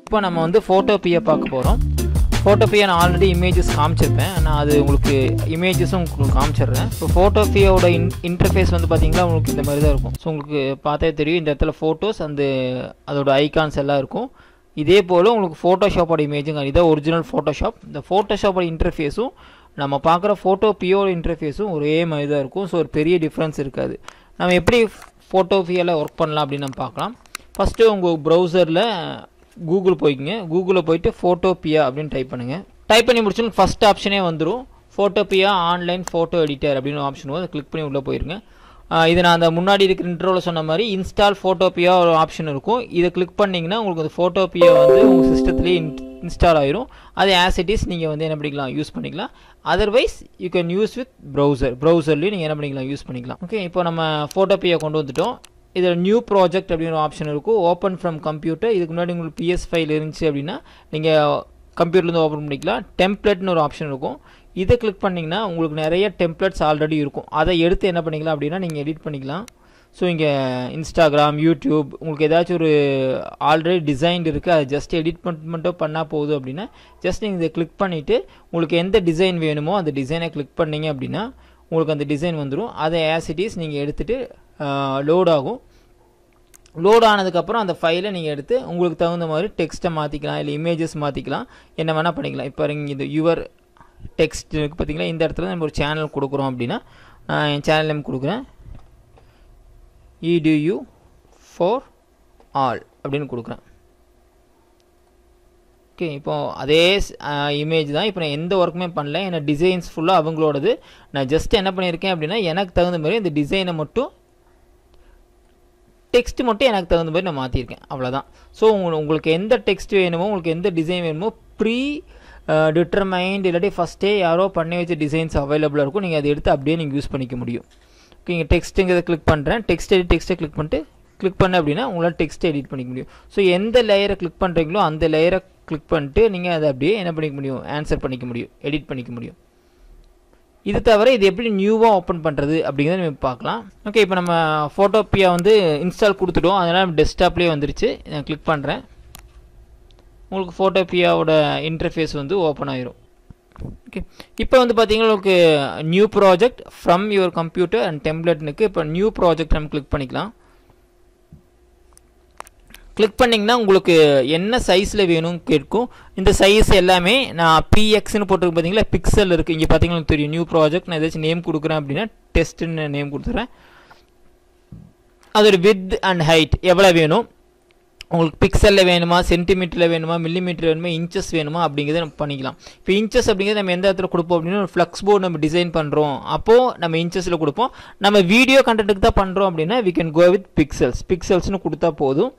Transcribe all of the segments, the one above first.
இப்போ நம்ம வந்து ஃபோட்டோபியா பார்க்க போகிறோம். ஃபோட்டோபியா நான் ஆல்ரெடி இமேஜஸ் காமிச்சிருப்பேன். நான் அது உங்களுக்கு இமேஜஸும் உங்களுக்கு காமிச்சிடுறேன். இப்போ ஃபோட்டோபியாவோட இன்டர்ஃபேஸ் வந்து பார்த்தீங்கன்னா உங்களுக்கு இந்த மாதிரி தான் இருக்கும். ஸோ உங்களுக்கு பார்த்தே தெரியும், இந்த இடத்துல ஃபோட்டோஸ் அதோட ஐகான்ஸ் எல்லாம் இருக்கும். இதே போல் உங்களுக்கு ஃபோட்டோஷாப்போட இமேஜுங்க, இதான் ஒரிஜினல் ஃபோட்டோஷாப். இந்த ஃபோட்டோஷாப்போட இன்டர்ஃபேஸும் நம்ம பார்க்குற ஃபோட்டோபியோட இன்டர்ஃபேஸும் ஒரே மாதிரி தான் இருக்கும். ஸோ ஒரு பெரிய டிஃப்ரென்ஸ் இருக்காது. நம்ம எப்படி ஃபோட்டோபியாவில் ஒர்க் பண்ணலாம் அப்படின்னு நம்ம பார்க்கலாம். ஃபஸ்ட்டு உங்கள் ப்ரௌசரில் கூகுள் போய்க்குங்க. கூகுளில் போய்ட்டு ஃபோட்டோபியா அப்படின்னு டைப் பண்ணுங்கள். டைப் பண்ணி முடிச்சோன்னு ஃபஸ்ட் ஆப்ஷனே வந்துடும், ஃபோட்டோபியா ஆன்லைன் ஃபோட்டோ எடிட்டர் அப்படின்னு ஆப்ஷன் வரும். அதை கிளிக் பண்ணி உள்ளே போயிருங்க. இது நான் அந்த முன்னாடி இருக்கிற இன்ட்ரோவில் சொன்ன மாதிரி இன்ஸ்டால் ஃபோட்டோபியா ஒரு ஆப்ஷன் இருக்கும். இதை கிளிக் பண்ணிங்கன்னா உங்களுக்கு அந்த ஃபோட்டோபியா வந்து உங்கள் சிஸ்டத்துலேயே இன்ஸ்டால் ஆயிரும். அது ஆஸ் இட் இஸ் நீங்கள் வந்து என்ன பண்ணிக்கலாம், யூஸ் பண்ணிக்கலாம். Otherwise you can use with ப்ரௌசர்லேயும் நீங்கள் என்ன பண்ணிக்கலாம், யூஸ் பண்ணிக்கலாம். ஓகே, இப்போ நம்ம ஃபோட்டோபியா கொண்டு வந்துட்டோம். இதில் நியூ ப்ராஜெக்ட் அப்படின்னு ஒரு ஆப்ஷன் இருக்கும். Open from computer. இதுக்கு முன்னாடி உங்களுக்கு PS ஃபைல் இருந்துச்சு அப்படின்னா நீங்கள் கம்ப்யூட்டர்லேருந்து ஓப்பன் பண்ணிக்கலாம். டெம்ப்ளேட்னு ஒரு ஆப்ஷன் இருக்கும். இதை கிளிக் பண்ணிங்கன்னா உங்களுக்கு நிறைய டெம்ப்ளேட்ஸ் ஆல்ரெடி இருக்கும். அதை எடுத்து என்ன பண்ணிக்கலாம் அப்படின்னா நீங்கள் எடிட் பண்ணிக்கலாம். ஸோ இங்கே இன்ஸ்டாகிராம், யூடியூப் உங்களுக்கு ஏதாச்சும் ஒரு ஆல்ரெடி டிசைன் இருக்குது, அதை ஜஸ்ட் எடிட் மட்டும் பண்ணால் போதும் அப்படின்னா ஜஸ்ட் நீங்கள் இதை கிளிக் பண்ணிவிட்டு உங்களுக்கு எந்த டிசைன் வேணுமோ அந்த டிசைனை கிளிக் பண்ணிங்க அப்படின்னா உங்களுக்கு அந்த டிசைன் வந்துடும். அதை ஆஸ் இட் இஸ் நீங்கள் எடுத்துகிட்டு லோட் ஆகும். லோட் ஆனதுக்கப்புறம் அந்த ஃபைலை நீங்கள் எடுத்து உங்களுக்கு தகுந்த மாதிரி டெக்ஸ்ட்டை மாற்றிக்கலாம், இல்லை இமேஜஸ் மாற்றிக்கலாம், என்ன வேணால் பண்ணிக்கலாம். இப்போ இங்கே இந்த யுவர் டெக்ஸ்ட் இருக்குது பார்த்தீங்களா, இந்த இடத்துல நம்ம ஒரு சேனல் கொடுக்குறோம் அப்படின்னா என் சேனல் நேம் கொடுக்குறேன், EDU for all அப்படின்னு கொடுக்குறேன். ஓகே, இப்போது அதே இமேஜ் தான். இப்போ நான் எந்த ஒர்க்குமே பண்ணல, ஏன்னா டிசைன்ஸ் ஃபுல்லாக அவங்களோடது. நான் ஜஸ்ட் என்ன பண்ணியிருக்கேன் அப்படின்னா எனக்கு தகுந்த மாதிரி இந்த டிசைனை மட்டும் டெக்ஸ்ட் மட்டும் எனக்கு தகுந்த மாதிரி நான் மாற்றிருக்கேன், அவ்வளோதான். ஸோ உங்களுக்கு எந்த டெக்ஸ்ட் வேணுமோ, உங்களுக்கு எந்த டிசைன் வேணுமோ ப்ரீ டிட்டர்மைண்ட் இல்லாட்டி ஃபஸ்ட்டே யாரோ பண்ணி வச்ச டிசைன்ஸ் அவைலபிளாக இருக்கும். நீங்கள் அதை எடுத்து அப்படியே நீங்கள் யூஸ் பண்ணிக்க முடியும். ஓகே, இங்கே டெக்ஸ்ட்டுங்கிறத கிளிக் பண்ணுறேன். டெக்ஸ்ட்டை கிளிக் பண்ண அப்படின்னா உங்களால் டெக்ஸ்ட்டை எடிட் பண்ணிக்க முடியும். ஸோ எந்த லேயரை கிளிக் பண்ணுறீங்களோ அந்த லேயரை கிளிக் பண்ணிட்டு நீங்கள் அதை அப்படியே என்ன பண்ணிக்க முடியும், ஆன்சர் பண்ணிக்க முடியும், எடிட் பண்ணிக்க முடியும். இது தவிர இது எப்படி நியூவாக ஓப்பன் பண்ணுறது அப்படிங்கிறத நம்ம பார்க்கலாம். ஓகே, இப்போ நம்ம ஃபோட்டோபியா வந்து இன்ஸ்டால் கொடுத்துட்டோம், அதனால் நம்ம டெஸ்க்டாப்லேயே வந்துருச்சு. நான் கிளிக் பண்ணுறேன், உங்களுக்கு ஃபோட்டோபியாவோட இன்டர்ஃபேஸ் வந்து ஓப்பன் ஆயிரும். ஓகே, இப்போ வந்து பார்த்தீங்கன்னா உங்களுக்கு new project from your computer and டெம்ப்ளேட்னுக்கு இப்போ நியூ ப்ராஜெக்ட் நம்ம கிளிக் பண்ணிக்கலாம். கிளிக் பண்ணிங்கன்னா உங்களுக்கு என்ன சைஸில் வேணும்னு கேட்கும். இந்த சைஸ் எல்லாமே நான் PXன்னு போட்டிருக்கு பார்த்தீங்களா, பிக்சல் இருக்குது. இங்கே பார்த்தீங்கன்னா தெரியும் நியூ ப்ராஜெக்ட். நான் ஏதாச்சும் நேம் கொடுக்குறேன் அப்படின்னா டெஸ்ட்டுன்னு நேம் கொடுத்துட்றேன். அதோட வித் அண்ட் ஹைட் எவ்வளோ வேணும் உங்களுக்கு, பிக்சலில் வேணுமா, சென்டிமீட்டரில் வேணுமா, மில்லிமீட்டர் வேணுமா, இன்ச்சஸ் வேணுமா அப்படிங்கிறத நம்ம பண்ணிக்கலாம். இப்போ இன்ச்சஸ் அப்படிங்கிறது நம்ம எந்த இடத்துல கொடுப்போம் அப்படின்னா ஒரு ஃப்ளக்ஸ் போர்டு நம்ம டிசைன் பண்ணுறோம், அப்போது நம்ம இன்ச்சஸில் கொடுப்போம். நம்ம வீடியோ கண்டென்ட்டுக்கு தான் பண்ணுறோம் அப்படின்னா we can go with பிக்சல்ஸ்னு கொடுத்தா போதும்.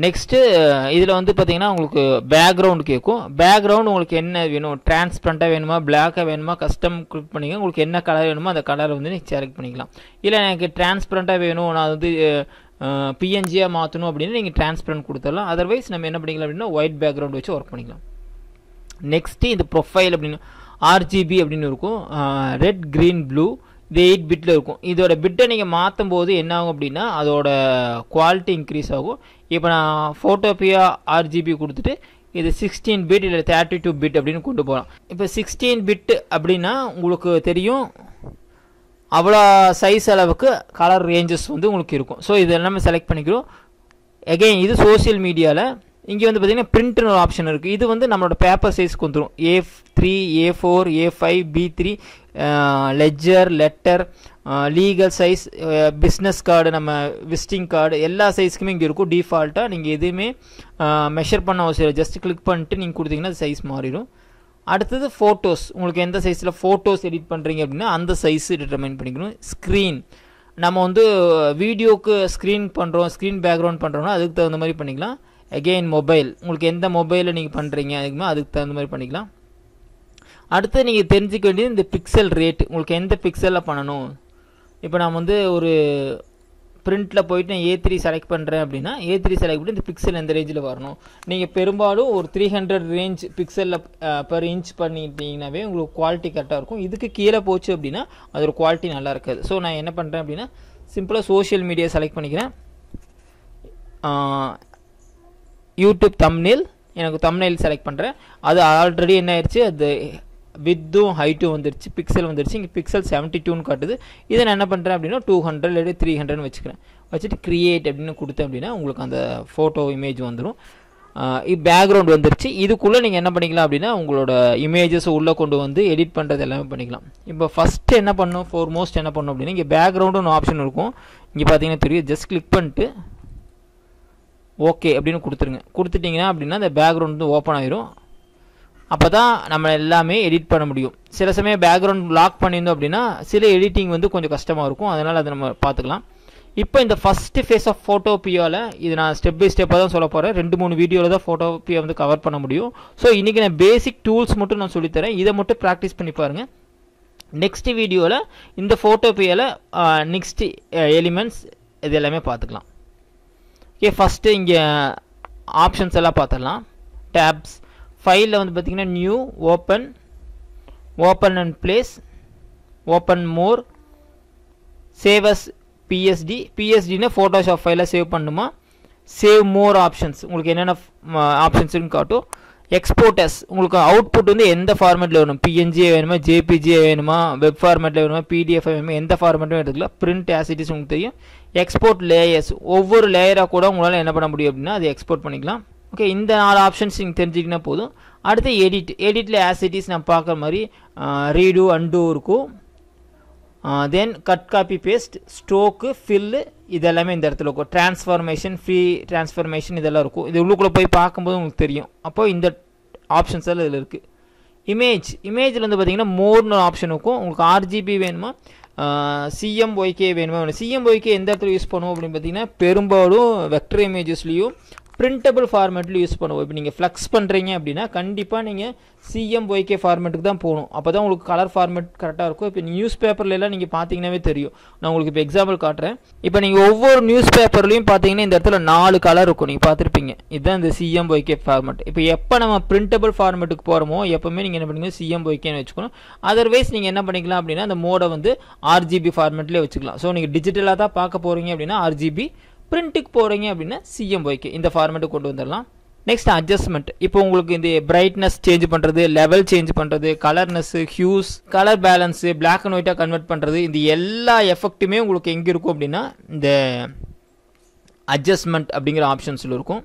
நெக்ஸ்ட்டு இதில் வந்து பார்த்தீங்கன்னா உங்களுக்கு பேக்ரவுண்ட் கேட்கும். பேக்ரவுண்ட் உங்களுக்கு என்ன வேணும், டிரான்ஸ்பரண்ட்டாக வேணுமா, பிளாக்காக வேணுமா, கஸ்டம் கிளிக் பண்ணிங்க. உங்களுக்கு என்ன கலர் வேணுமோ அந்த கலரை வந்து நீங்கள் செலக்ட் பண்ணிக்கலாம். இல்லை எனக்கு டிரான்ஸ்பரண்ட்டாக வேணும், நான் வந்து PNG-யாக மாற்றணும் அப்படின்னு நீங்கள் டிரான்ஸ்பரண்ட் கொடுத்துடலாம். அதர்வைஸ் நம்ம என்ன பண்ணிக்கலாம் அப்படின்னா ஒயிட் பேக்ரவுண்ட் வச்சு ஒர்க் பண்ணிக்கலாம். நெக்ஸ்ட்டு இந்த ப்ரொஃபைல் அப்படின்னு RGB அப்படின்னு இருக்கும், ரெட், க்ரீன், ப்ளூ. இது 8 பிட்டில் இருக்கும். இதோட பிட்டை நீங்கள் மாற்றும் போது என்ன ஆகும் அப்படின்னா அதோட குவாலிட்டி இன்க்ரீஸ் ஆகும். இப்போ நான் ஃபோட்டோபியா RGB கொடுத்துட்டு இது 16 பிட் இல்லை 32 பிட் அப்படின்னு கொண்டு போகலாம். இப்போ 16 பிட் அப்படின்னா உங்களுக்கு தெரியும் அவ்வளோ சைஸ் அளவுக்கு கலர் ரேஞ்சஸ் வந்து உங்களுக்கு இருக்கும். ஸோ இது எல்லாமே செலக்ட் பண்ணிக்கிறோம். எகெயின் இது சோஷியல் மீடியாவில் இங்கே வந்து பார்த்திங்கன்னா பிரிண்ட்னு ஒரு ஆப்ஷன் இருக்குது. இது வந்து நம்மளோட பேப்பர் சைஸ்க்கு வந்துடும். A3, A4, A5, B3, ledger, letter, legal size, business card, நம்ம விசிட்டிங் கார்டு எல்லா சைஸ்க்குமே இங்கே இருக்கும். டிஃபால்ட்டாக நீங்கள் எதுவுமே மெஷர் பண்ண அவசியம் இல்லை. ஜஸ்ட் கிளிக் பண்ணிட்டு நீங்கள் கொடுத்தீங்கன்னா சைஸ் மாறிடும். அடுத்தது ஃபோட்டோஸ், உங்களுக்கு எந்த சைஸில் ஃபோட்டோஸ் எடிட் பண்ணுறீங்க அப்படின்னா அந்த சைஸு டிட்டர்மைன் பண்ணிக்கணும். ஸ்க்ரீன், நம்ம வந்து வீடியோக்கு ஸ்க்ரீன் பண்ணுறோம், ஸ்க்ரீன் பேக்ரவுண்ட் பண்ணுறோம்னா அதுக்கு தகுந்த மாதிரி பண்ணிக்கலாம். அகெயின் மொபைல், உங்களுக்கு எந்த மொபைலில் நீங்கள் பண்ணுறீங்க அதுக்கு தகுந்த மாதிரி பண்ணிக்கலாம். அடுத்து நீங்கள் தெரிஞ்சிக்க வேண்டியது இந்த பிக்சல் ரேட், உங்களுக்கு எந்த பிக்சலில் பண்ணணும். இப்போ நான் வந்து ஒரு பிரிண்ட்டில் போயிட்டு நான் A3 செலக்ட் பண்ணுறேன் அப்படின்னா A3 செலக்ட் பண்ணி இந்த பிக்சல் எந்த ரேஞ்சில் வரணும். நீங்கள் பெரும்பாலும் ஒரு 300 ரேஞ்ச் பிக்சலில் பர் இன்ச் பண்ணிட்டீங்கன்னாவே உங்களுக்கு குவாலிட்டி கரெக்டாக இருக்கும். இதுக்கு கீழே போச்சு அப்படின்னா அதோட குவாலிட்டி நல்லா இருக்காது. ஸோ நான் என்ன பண்ணுறேன் அப்படின்னா சிம்பிளாக சோஷியல் மீடியா செலக்ட் பண்ணிக்கிறேன். யூடியூப் தம்ப்நெயில் எனக்கு தம்ப்நெயில் செலக்ட் பண்ணுறேன். அது ஆல்ரெடி என்ன ஆயிடுச்சு, அது வித்தும் ஹைட்டும் வந்துருச்சு, பிக்சல் வந்துருச்சு. இங்கே பிக்சல் 72ன்னு காட்டுது. இதை நான் என்ன பண்ணுறேன் அப்படின்னா 200 இல்லை 300ன்னு வச்சுக்கிறேன். வச்சுட்டு க்ரியேட் அப்படின்னு கொடுத்தேன் அப்படின்னா உங்களுக்கு அந்த ஃபோட்டோ இமேஜ் வந்துடும். பேக்ரவுண்ட் வந்துருச்சு. இதுக்குள்ளே நீங்கள் என்ன பண்ணிக்கலாம் அப்படின்னா உங்களோட இமேஜஸ் உள்ளே கொண்டு வந்து எடிட் பண்ணுறது எல்லாமே பண்ணிக்கலாம். இப்போ ஃபஸ்ட்டு என்ன பண்ணணும், ஃபோர்மோஸ்ட் என்ன பண்ணணும் அப்படின்னா இங்கே பேக்ரவுண்டுன்னு ஆப்ஷன் இருக்கும். இங்கே பார்த்தீங்கன்னா தெரியும். ஜஸ்ட் கிளிக் பண்ணிட்டு ஓகே அப்படின்னு கொடுத்துருங்க. கொடுத்துட்டிங்கன்னா அப்படின்னா அந்த பேக்ரவுண்ட் வந்து ஓப்பன் ஆயிரும். அப்போ தான் நம்ம எல்லாமே எடிட் பண்ண முடியும். சில சமயம் பேக்ரவுண்ட் லாக் பண்ணியிருந்தோம் அப்படின்னா சில எடிட்டிங் வந்து கொஞ்சம் கஷ்டமாக இருக்கும். அதனால் அதை நம்ம பார்த்துக்கலாம். இப்போ இந்த ஃபஸ்ட்டு ஃபேஸ் ஆஃப் ஃபோட்டோபியாவில் இது நான் ஸ்டெப் பை ஸ்டெப்பாக தான் சொல்ல போகிறேன். 2-3 வீடியோவில் தான் ஃபோட்டோபியா வந்து கவர் பண்ண முடியும். ஸோ இன்றைக்கி நான் பேசிக் டூல்ஸ் மட்டும் நான் சொல்லித்தரேன். இதை மட்டும் ப்ராக்டிஸ் பண்ணி பாருங்கள். நெக்ஸ்ட் வீடியோவில் இந்த ஃபோட்டோபியாவில் நெக்ஸ்ட் எலிமெண்ட்ஸ் இது எல்லாமே பார்த்துக்கலாம். ஓகே, ஃபஸ்ட்டு இங்கே ஆப்ஷன்ஸ் எல்லாம் பார்த்துடலாம். டேப்ஸ் ஃபைலில் வந்து பார்த்திங்கன்னா new, open and place, open more, save as பிஎஸ்டினா ஃபோட்டோஷாப் ஃபைலை சேவ் பண்ணுமா, சேவ் மோர் ஆப்ஷன்ஸ் உங்களுக்கு என்னென்ன ஆப்ஷன்ஸ்னு காட்டும். எக்ஸ்போர்ட்டஸ் உங்களுக்கு அவுட்புட் வந்து எந்த ஃபார்மேட்டில் வேணும், பிஎன்ஜி வேணுமா, ஜேபிஜி வேணுமா, வெப் ஃபார்மேட்டில் வேணுமா, பிடிஎஃப் வேணுமா, எந்த ஃபார்மேட்டும் எடுத்துக்கலாம். பிரிண்ட் ஆசிட்டிஸ் உங்களுக்கு தெரியும். எக்ஸ்போர்ட் லேயர்ஸ் ஒவ்வொரு லேயராக கூட உங்களால் என்ன பண்ண முடியும் அப்படின்னா அதை எக்ஸ்போர்ட் பண்ணிக்கலாம். ஓகே, இந்த 4 ஆப்ஷன்ஸ் நீங்கள் தெரிஞ்சிக்கினா போதும். அடுத்து எடிட்டில் ஆசிட்டிஸ் நம்ம பார்க்குற மாதிரி ரீடு, அன்டூ இருக்கும். Then cut, copy, paste, stroke, fill இதெல்லாமே இந்த இடத்துல இருக்கும். ட்ரான்ஸ்ஃபார்மேஷன், ஃப்ரீ ட்ரான்ஸ்ஃபார்மேஷன் இதெல்லாம் இருக்கும். இது உள்ளுக்குள்ளே போய் பார்க்கும்போது உங்களுக்கு தெரியும். அப்போது இந்த ஆப்ஷன்ஸ் எல்லாம் இதில் இருக்குது. இமேஜில் வந்து பார்த்திங்கன்னா மோர்னு ஆப்ஷன் இருக்கும். உங்களுக்கு ஆர்ஜிபி வேணுமா, சிஎம்ஒய்கே வேணுமா. சிஎம்ஒய்கே எந்த இடத்துல யூஸ் பண்ணுவோம் அப்படின்னு பார்த்தீங்கன்னா பெரும்பாலும் வெக்டர் இமேஜஸ்லேயும் பிரிண்டபிள் ஃபார்மேட்டில் யூஸ் பண்ணுவோம். இப்போ நீங்கள் ஃப்ளக்ஸ் பண்ணுறீங்க அப்படின்னா கண்டிப்பாக நீங்கள் சிஎம்ஒய்கே ஃபார்மேட்டுக்கு தான் போகணும். அப்போ தான் உங்களுக்கு கலர் ஃபார்மேட் கரெக்டாக இருக்கும். இப்போ நியூஸ் பேப்பர்லாம் நீங்கள் பார்த்தீங்கன்னாவே தெரியும். நான் உங்களுக்கு இப்போ எக்ஸாம்பிள் காட்டுறேன். இப்போ நீங்கள் ஒவ்வொரு நியூஸ் பேப்பர்லையும் பார்த்தீங்கன்னா இந்த இடத்துல 4 கலர் இருக்கும். நீங்கள் பார்த்துருப்பீங்க. இதுதான் இந்த சிஎம்ஒய்கே ஃபார்மேட். இப்போ எப்போ நம்ம பிரிண்டபிள் ஃபார்மேட்டுக்கு போகிறோமோ எப்போவுமே நீங்கள் என்ன பண்ணுங்க, சிஎம்ஒய்கேன்னு வச்சுக்கணும். அதர்வைஸ் நீங்கள் என்ன பண்ணிக்கலாம் அப்படின்னா அந்த மோடை வந்து ஆர்ஜிபி ஃபார்மேட்லேயே வச்சுக்கலாம். ஸோ நீங்கள் டிஜிட்டலாக தான் பார்க்க போகிறீங்க அப்படின்னா ஆர்ஜிபி, பிரிண்ட்டுக்கு போகிறீங்க அப்படின்னா சிஎம்ஒய்கே இந்த ஃபார்மேட்டுக்கு கொண்டு வந்துடலாம். Next adjustment. இப்போ உங்களுக்கு இந்த பிரைட்னஸ் சேஞ்ச் பண்ணுறது, லெவல் சேஞ்ச் பண்ணுறது, colourness, hues, colour balance, black and ஒயிட்டாக கன்வெர்ட் பண்ணுறது, இந்த எல்லா எஃபெக்ட்டுமே உங்களுக்கு எங்கே இருக்கும் அப்படின்னா இந்த அட்ஜஸ்ட்மெண்ட் அப்படிங்கிற ஆப்ஷன்ஸில் இருக்கும்.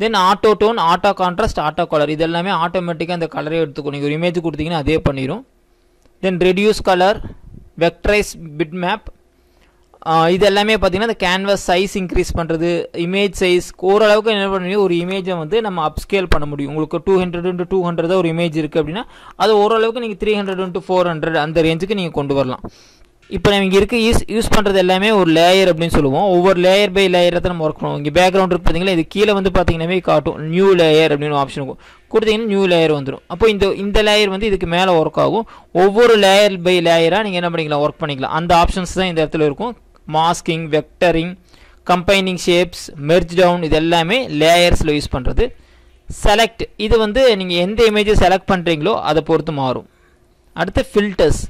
Then auto tone, auto contrast, auto colour இது எல்லாமே ஆட்டோமேட்டிக்காக அந்த கலரே எடுத்துக்கும். நீங்கள் ஒரு இமேஜ் கொடுத்தீங்கன்னா அதே பண்ணிடும். தென் ரெடியூஸ் கலர், வெக்டரைஸ் பிட் மேப் இது எல்லாமே பார்த்தீங்கன்னா இந்த கேன்வாஸ் சைஸ் இன்க்ரீஸ் பண்ணுறது, இமேஜ் சைஸ் ஓரளவுக்கு என்ன பண்ண முடியும், ஒரு இமேஜை வந்து நம்ம அப்ஸ்கேல் பண்ண முடியும். உங்களுக்கு 200x200 தான் ஒரு இமேஜ் இருக்குது அப்படின்னா அது ஓரளவுக்கு நீங்கள் 300x400 அந்த ரேஞ்சுக்கு நீங்கள் கொண்டு வரலாம். இப்போ நம்ம இங்கே இருக்க யூஸ் பண்ணுறது எல்லாமே ஒரு லேயர் அப்படின்னு சொல்லுவோம். ஒவ்வொரு லேயர் பை லேயரை தான் நம்ம ஒர்க் பண்ணுவோம். இங்கே பேக்ரவுண்ட் இருக்குது பார்த்தீங்களா, இது கீழே வந்து பார்த்தீங்கன்னாவே காட்டும் நியூ லேயர் அப்படின்னு ஆப்ஷன் இருக்கும். கொடுத்தீங்கன்னா நியூ லேயர் வந்துடும். அப்போ இந்த லேயர் வந்து இதுக்கு மேலே ஒர்க் ஆகும். ஒவ்வொரு லேயர் பை லேயராக நீங்கள் என்ன பண்ணிக்கலாம், ஒர்க் பண்ணிக்கலாம். அந்த ஆப்ஷன்ஸ் தான் இந்த இடத்துல இருக்கும். Masking, vectoring, combining shapes, merge down இது எல்லாமே லேயர்ஸில் யூஸ் பண்ணுறது. செலக்ட் இது வந்து நீங்கள் எந்த இமேஜை செலக்ட் பண்ணுறீங்களோ அதை பொறுத்து மாறும். அடுத்து ஃபில்டர்ஸ்,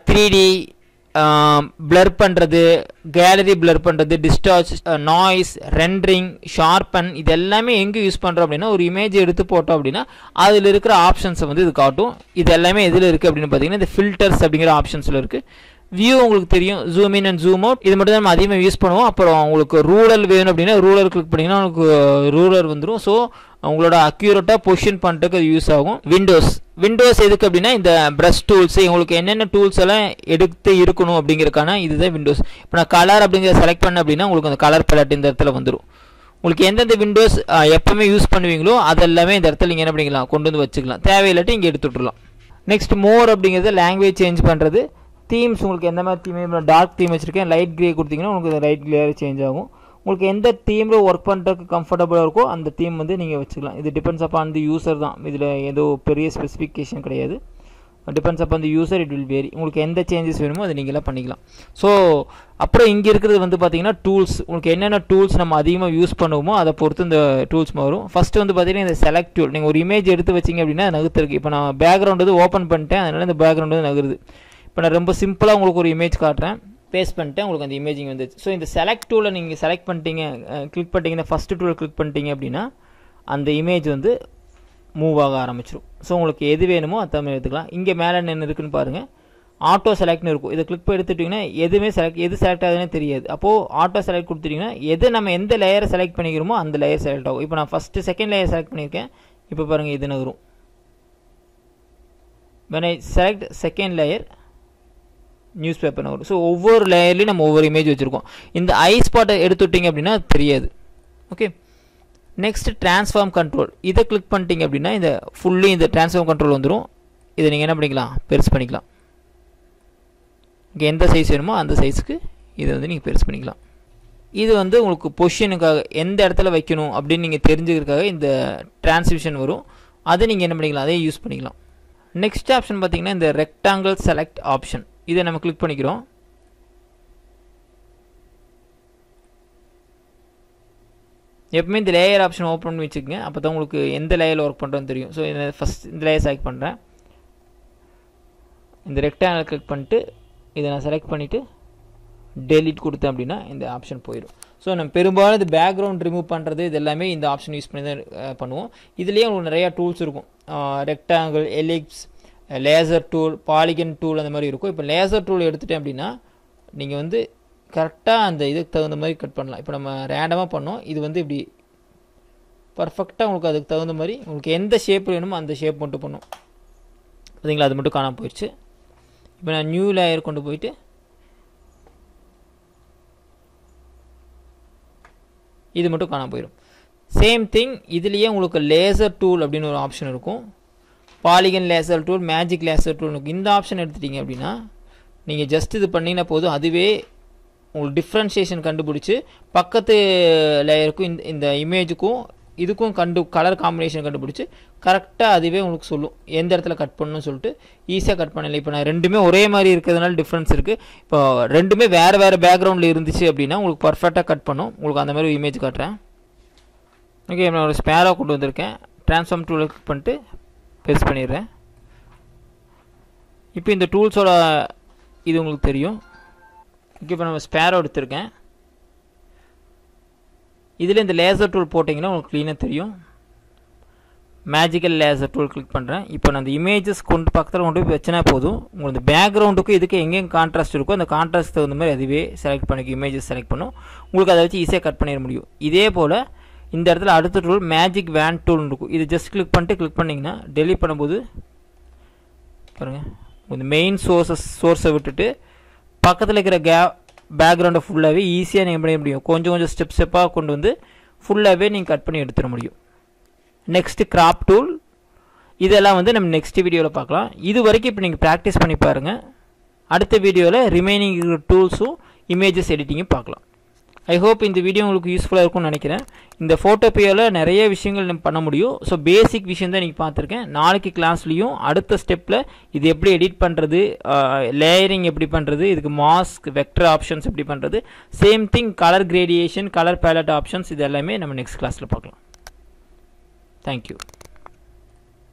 3D பிளர் பண்ணுறது, கேலரி பிளர் பண்ணுறது, டிஸ்டார்ச், நாய்ஸ், ரெண்டரிங், ஷார்பன் இது எல்லாமே எங்கே யூஸ் பண்ணுறோம் அப்படின்னா ஒரு இமேஜ் எடுத்து போட்டோம் அப்படின்னா அதில் இருக்கிற ஆப்ஷன்ஸை வந்து இது காட்டும். இது எல்லாமே எதில் இருக்குது அப்படின்னு பார்த்தீங்கன்னா இந்த ஃபில்டர்ஸ் அப்படிங்கிற ஆப்ஷன்ஸில் இருக்குது. வியூ உங்களுக்கு தெரியும், zoom in and zoom out இது மட்டும் தான் நம்ம அதிகமாக யூஸ் பண்ணுவோம். அப்புறம் உங்களுக்கு ரூலர் வேணும் அப்படின்னா ரூலர் கிளிக் பண்ணிங்கன்னா உங்களுக்கு ரூலர் வந்துடும். ஸோ உங்களோட அக்யூரேட்டாக பொசிஷன் பண்ணுறதுக்கு அது யூஸ் ஆகும். விண்டோஸ் எதுக்கு அப்படின்னா இந்த ப்ரஷ் டூல்ஸ் உங்களுக்கு என்னென்ன டூல்ஸ் எல்லாம் எடுத்து இருக்கணும் அப்படிங்கிறக்கான இதுதான் விண்டோஸ். இப்போ நான் கலர் அப்படிங்கிறத செலக்ட் பண்ணேன் அப்படின்னா உங்களுக்கு அந்த கலர் பேலட் இந்த இடத்துல வந்துடும். உங்களுக்கு எந்தெந்த விண்டோஸ் எப்பவுமே யூஸ் பண்ணுவீங்களோ அதெல்லாமே இந்த இடத்துல நீங்கள் என்ன பண்ணிக்கலாம், கொண்டு வந்து வச்சுக்கலாம். தேவையில்லாட்டி இங்கே எடுத்து விட்டுலாம். நெக்ஸ்ட் மோர் அப்படிங்கிறது லாங்குவேஜ் சேஞ்ச் பண்ணுறது. தீம்ஸ் உங்களுக்கு எந்த மாதிரி தீம், டார்க் தீம் வச்சுருக்கேன், லைட் கிரே கொடுத்தீங்கன்னா உங்களுக்கு லைட் கிரே சேஞ்ச் ஆகும். உங்களுக்கு எந்த தீமில் ஒர்க் பண்ணுறதுக்கு கம்ஃபர்டபுளாக இருக்கோ அந்த தீம் வந்து நீங்கள் வச்சுக்கலாம். இது டிபெண்ட்ஸ் அப்பான் தி யூசர் தான். இதில் ஏதோ பெரிய ஸ்பெசிஃபிகேஷன் கிடையாது. Depends upon the user, it will vary. உங்களுக்கு எந்த சேஞ்சஸ் வேணுமோ அதை நீங்களாம் பண்ணிக்கலாம். ஸோ அப்புறம் இங்கே இருக்கிறது வந்து பார்த்தீங்கன்னா டூல்ஸ். உங்களுக்கு என்னென்ன டூல்ஸ் நம்ம அதிகமாக யூஸ் பண்ணுவோமோ அதை பொறுத்து இந்த டூல்ஸ் வரும். ஃபஸ்ட்டு வந்து பார்த்தீங்கன்னா இந்த செலக்ட் டூல். நீங்கள் ஒரு இமேஜ் எடுத்து வச்சிங்க அப்படின்னா நகர்த்துருக்கு. இப்போ நான் பேக்ரவுண்ட் வந்து ஓப்பன் பண்ணிட்டேன், அதனால் இந்த பேக்ரவுண்ட் வந்து நகருது. இப்போ நான் ரொம்ப சிம்பிளாக உங்களுக்கு ஒரு இமேஜ் காட்டுறேன், பேஸ்ட் பண்ணிட்டேன், உங்களுக்கு அந்த இமேஜிங் வந்துச்சு. ஸோ இந்த செலக்ட் டூலை நீங்கள் செலக்ட் பண்ணிட்டீங்க, கிளிக் பண்ணிட்டீங்க, இந்த ஃபஸ்ட்டு டூலை கிளிக் பண்ணிட்டீங்க அப்படின்னா அந்த இமேஜ் வந்து மூவ் ஆக ஆரம்பிச்சிடும். ஸோ உங்களுக்கு எது வேணுமோ அதை மாதிரி எடுத்துக்கலாம். இங்கே மேலே என்ன இருக்குன்னு பாருங்கள், ஆட்டோ செலக்ட்னு இருக்கும். இதை கிளிக் பண்ணி எடுத்துட்டிங்கன்னா எதுவுமே எது செலக்ட் ஆகுதுன்னே தெரியாது. அப்போது ஆட்டோ செலக்ட் கொடுத்துட்டிங்கன்னா எது நம்ம எந்த லேயரை செலக்ட் பண்ணிக்கிறோமோ அந்த லேயர் செலக்ட் ஆகும். இப்போ நான் ஃபஸ்ட்டு செகண்ட் லேயர் செலக்ட் பண்ணியிருக்கேன். இப்போ பாருங்கள் இது நகரும். when I select second layer news paper வரும். ஸோ ஒவ்வொரு லேயர்லையும் நம்ம ஒவ்வொரு இமேஜ் வச்சுருக்கோம். இந்த ஐ ஸ்பாட்டை எடுத்துட்டிங்க அப்படின்னா தெரியாது. Okay, next transform control. இதை கிளிக் பண்ணிட்டீங்க அப்படின்னா இந்த ஃபுல்லி இந்த ட்ரான்ஸ்ஃபார்ம் கண்ட்ரோல் வந்துடும். இதை நீங்கள் என்ன பண்ணிக்கலாம், பெருசு பண்ணிக்கலாம். இங்கே எந்த சைஸ் வேணுமோ அந்த சைஸுக்கு இதை வந்து நீங்கள் பெருசு பண்ணிக்கலாம். இது வந்து உங்களுக்கு பொசிஷனுக்காக எந்த இடத்துல வைக்கணும் அப்படின்னு நீங்கள் தெரிஞ்சுக்கிறதுக்காக இந்த டிரான்ஸ்மிஷன் வரும். அதை நீங்கள் என்ன பண்ணிக்கலாம், அதையும் யூஸ் பண்ணிக்கலாம். நெக்ஸ்ட் ஆப்ஷன் பார்த்தீங்கன்னா இந்த ரெக்டாங்கிள் செலக்ட் ஆப்ஷன். இதை நம்ம கிளிக் பண்ணிக்கிறோம். எப்பவுமே இந்த லேயர் ஆப்ஷன் ஓப்பன் பண்ணி வச்சுக்கோங்க. அப்போ தான் உங்களுக்கு எந்த லேயரில் ஒர்க் பண்ணுறோன்னு தெரியும். ஸோ இதை ஃபஸ்ட் இந்த லேயர் செலக்ட் பண்ணுறேன். இந்த ரெக்டாங்கிள் கிளிக் பண்ணிட்டு இதை நான் செலக்ட் பண்ணிவிட்டு டெலிட் கொடுத்தேன் அப்படின்னா இந்த ஆப்ஷன் போயிடும். ஸோ நம்ம பெரும்பாலும் இந்த பேக்ரவுண்ட் ரிமூவ் பண்ணுறது இது எல்லாமே இந்த ஆப்ஷன் யூஸ் பண்ணி தான் பண்ணுவோம். இதுலேயே உங்களுக்கு நிறையா டூல்ஸ் இருக்கும். Rectangle, ellipse, laser tool, polygon tool அந்த மாதிரி இருக்கும். இப்போ லேசர் டூல் எடுத்துட்டேன் அப்படின்னா நீங்கள் வந்து கரெக்டாக அந்த இதுக்கு தகுந்த மாதிரி கட் பண்ணலாம். இப்போ நம்ம ரேண்டமாக பண்ணோம், இது வந்து இப்படி பர்ஃபெக்டாக உங்களுக்கு அதுக்கு தகுந்த மாதிரி உங்களுக்கு எந்த ஷேப் வேணுமோ அந்த ஷேப் மட்டும் பண்ணும். பார்த்தீங்களா, அது மட்டும் காணாமல் போயிடுச்சு. இப்போ நான் நியூ லேயர் கொண்டு போயிட்டு இது மட்டும் காணாமல் போயிடும். சேம் திங் இதுலேயே உங்களுக்கு லேசர் டூல் அப்படின்னு ஒரு ஆப்ஷன் இருக்கும். Polygon laser tool, magic laser tool இருக்கும். இந்த ஆப்ஷன் எடுத்துட்டிங்க அப்படின்னா நீங்கள் ஜஸ்ட் இது பண்ணிங்கன்னா போதும், அதுவே உங்களுக்கு டிஃப்ரென்ஷியேஷன் கண்டுபிடிச்சி பக்கத்து லேயருக்கும் இந்த இமேஜுக்கும் இதுக்கும் கலர் காம்பினேஷன் கண்டுபிடிச்சி கரெக்டாக அதுவே உங்களுக்கு சொல்லும் எந்த இடத்துல கட் பண்ணணும்னு சொல்லிட்டு ஈஸியாக கட் பண்ணலை. இப்போ நான் ரெண்டுமே ஒரே மாதிரி இருக்கிறதுனால டிஃப்ரென்ஸ் இருக்குது. இப்போ ரெண்டுமே வேறு வேறு பேக்ரவுண்டில் இருந்துச்சு அப்படின்னா உங்களுக்கு பர்ஃபெக்டாக கட் பண்ணும். உங்களுக்கு அந்த மாதிரி இமேஜ் காட்டுறேன். ஓகே, நான் ஒரு ஸ்பேரா கொண்டு வந்திருக்கேன். ட்ரான்ஸ்ஃபார்ம் டூலை கிளிக் பண்ணிட்டு பெருசு பண்ணிடுறேன். இப்போ இந்த டூல்ஸோட இது உங்களுக்கு தெரியும். ஓகே, இப்போ நம்ம ஸ்பேரோ எடுத்திருக்கேன். இதில் இந்த லேசர் டூல் போட்டிங்கன்னா உங்களுக்கு க்ளீனாக தெரியும். மேஜிக்கல் லேசர் டூல் கிளிக் பண்ணுறேன். இப்போ நான் அந்த இமேஜஸ் பக்கத்தில் கொண்டு போய் வச்சுனா போதும், உங்களுக்கு இந்த பேக்ரவுண்டுக்கும் இதுக்கு எங்கெங்கே கான்ட்ராஸ்ட் இருக்கோ அந்த கான்ட்ராஸ்ட் தகுந்த மாதிரி அதுவே செலக்ட் பண்ணிக்கும், இமேஜஸ் செலக்ட் பண்ணும். உங்களுக்கு அதை வச்சு ஈஸியாக கட் பண்ணிட முடியும். இதே போல் இந்த இடத்துல அடுத்த டூல் மேஜிக் வேன் டூல் இருக்கும். இது ஜஸ்ட் கிளிக் பண்ணிங்கன்னா டெலிட் பண்ணும்போது பாருங்கள், இந்த மெயின் சோர்ஸை விட்டுட்டு பக்கத்தில் இருக்கிற பேக்ரவுண்டை ஃபுல்லாகவே ஈஸியாக நீங்கள் பண்ண முடியும். கொஞ்சம் ஸ்டெப்பாக கொண்டு வந்து ஃபுல்லாகவே நீங்கள் கட் பண்ணி எடுத்துட முடியும். நெக்ஸ்ட்டு கிராப் டூல், இதெல்லாம் வந்து நம்ம நெக்ஸ்ட் வீடியோவில் பார்க்கலாம். இது வரைக்கும் இப்போ நீங்கள் ப்ராக்டிஸ் பண்ணி பாருங்கள். அடுத்த வீடியோவில் ரிமைனிங் இருக்கிற டூல்ஸும் இமேஜஸ் எடிட்டிங்கும் பார்க்கலாம். ஐ ஹோப் இந்த வீடியோ உங்களுக்கு யூஸ்ஃபுல்லாக இருக்கும்னு நினைக்கிறேன். இந்த ஃபோட்டோபியோவில் நிறைய விஷயங்கள் நம்ம பண்ண முடியும். ஸோ பேசிக் விஷயம் தான் நீங்கள் பார்த்துருக்கேன். நாளைக்கு கிளாஸ்லேயும் அடுத்த ஸ்டெப்பில் இது எப்படி எடிட் பண்ணுறது, லேயரிங் எப்படி பண்ணுறது, இதுக்கு மாஸ்க், வெக்டர் ஆப்ஷன்ஸ் எப்படி பண்ணுறது, same thing colour gradation, colour palette options, இது எல்லாமே நம்ம நெக்ஸ்ட் கிளாஸில் பார்க்கலாம். தேங்க்யூ.